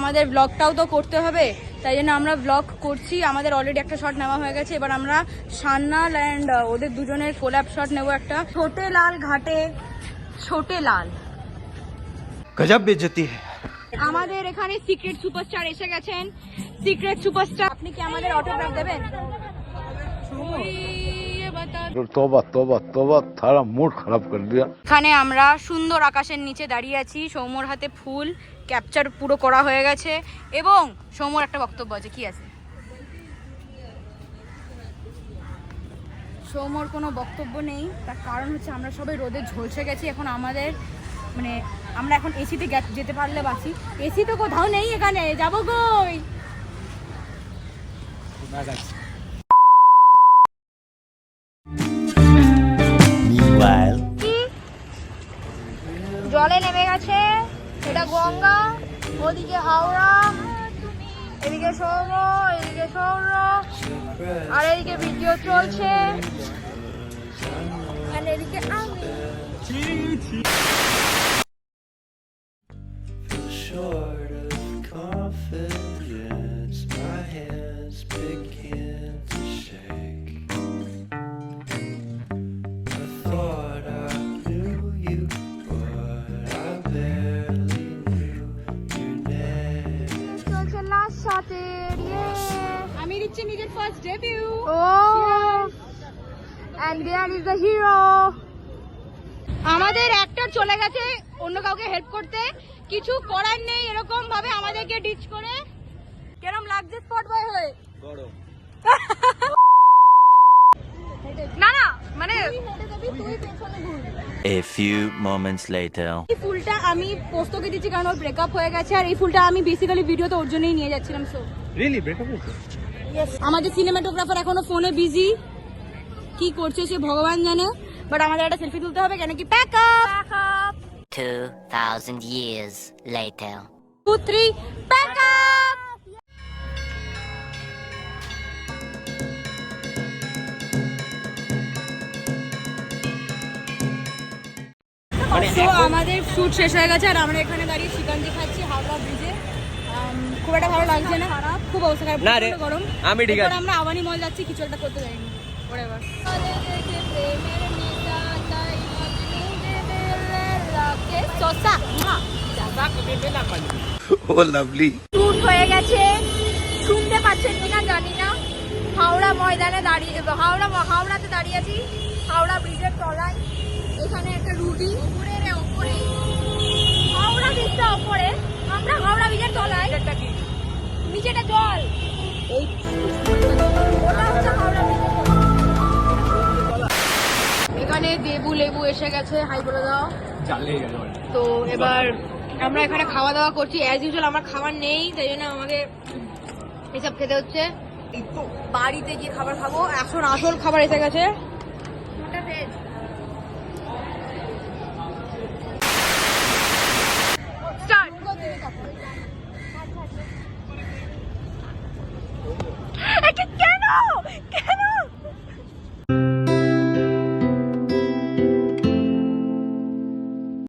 আমাদের ব্লগটাও তো করতে হবে, তাই জন্য আমরা ব্লগ করছি। আমাদের অলরেডি একটা শট নেওয়া হয়ে গেছে, এবার আমরা সান্নাল অ্যান্ড ওদের দুজনের কোল্যাব শট নেবো একটা। ছোটে লাল ঘাটে, ছোটে লাল গজব বেইজ্জতি है। আমাদের এখানে সিক্রেট সুপারস্টার এসে গেছেন। সিক্রেট সুপারস্টার, আপনি কি আমাদের অটোগ্রাফ দেবেন? तौबा तौबा तौबा थारा मूड खराब कर दिया। এখানে আমরা সুন্দর আকাশের নিচে দাঁড়িয়ে আছি, সৌম্যর হাতে ফুল, ক্যাপচার পুরো করা হয়ে গেছে এবং সৌম্যর একটা বক্তব্য আছে। কি আছে? সৌম্যর কোনো বক্তব্য নেই, তার কারণ হচ্ছে আমরা সবাই রোদে ঝলসে গেছি। এখন আমাদের মানে আমরা এখন এসিতে যেতে পারলে বাঁচি, এসি তো কোথাও নেই, এখানে যাবো কই? জলে নেমে গেছে, এটা গঙ্গা, ওদিকে হাওড়া, এদিকে সৌম্য, এদিকে সৌর, আর এদিকে ভিডিও চলছে, আর এদিকে আমি। Short of confidence, my hands begin to shake. I thought I knew you, but I barely knew your name. চলছে লাস্ট শটের, আমি দিচ্ছি নিজের first debut. Oh and there is the hero. আমাদের অ্যাক্টর চলে গেছে অন্য কাউকে হেল্প করতে, কিছু করার নেই, এরকম ভাবে আমাদেরকে ডিচ করে। কেরম লাগছে স্পট বয় হয়ে? না না মানে A few moments later. এই ফুলটা আমি পোস্তকে দিচ্ছি কারণ ওর ব্রেকআপ হয়ে গেছে, আর এই ফুলটা আমি বেসিক্যালি ভিডিওতে ওর জন্যই নিয়ে যাচ্ছিলাম। সো রিয়েলি ব্রেকআপ হয়েছে? আমাদের সিনেমাটোগ্রাফার এখনো ফোনে বিজি, কি করছে সে ভগবান জানে, বাট আমাদের একটা সেলফি তুলতে হবে কেন কি pack up. 2000 years later. 2 3 pack up. তো আমাদের শুট শেষ হয়ে গেছে আর আমরা এখানে দাঁড়িয়ে শিকান্তি খাচ্ছি হাওড়া ব্রিজে। খুব একটা ভালো লাগছে না, খুব অবস্থা খারাপ, না রে, গরম। আমি ঠিক আছি। আমরা আবানি মল যাচ্ছি, কিছু একটা করতে যাইনি। ওরেবার ओ लवली। শুট হয়ে গেছে, শুনতে পাচ্ছেন কিনা জানি না। হাওড়া ময়দানে দাঁড়িয়ে, হাওড়াতে দাঁড়িয়ে আছি, হাওড়া ব্রিজের তলায়। এখানে একটা রুটি উপরে হাওড়া ব্রিজটা উপরে, আমরা হাওড়া ব্রিজের তলায়। নিচেটা জল, ওটা হচ্ছে হাওড়া ব্রিজের তলায়। এখানে দেবু লেবু এসে গেছে, হাই বলে দাও। তো এবার আমরা এখানে খাওয়া দাওয়া করছি, অ্যাজ ইউজুয়াল আমার খাবার নেই, তাই জন্য আমাকে এসব খেতে হচ্ছে। বাড়িতে গিয়ে খাবার খাবো, এখন আসল খাবার এসে গেছে।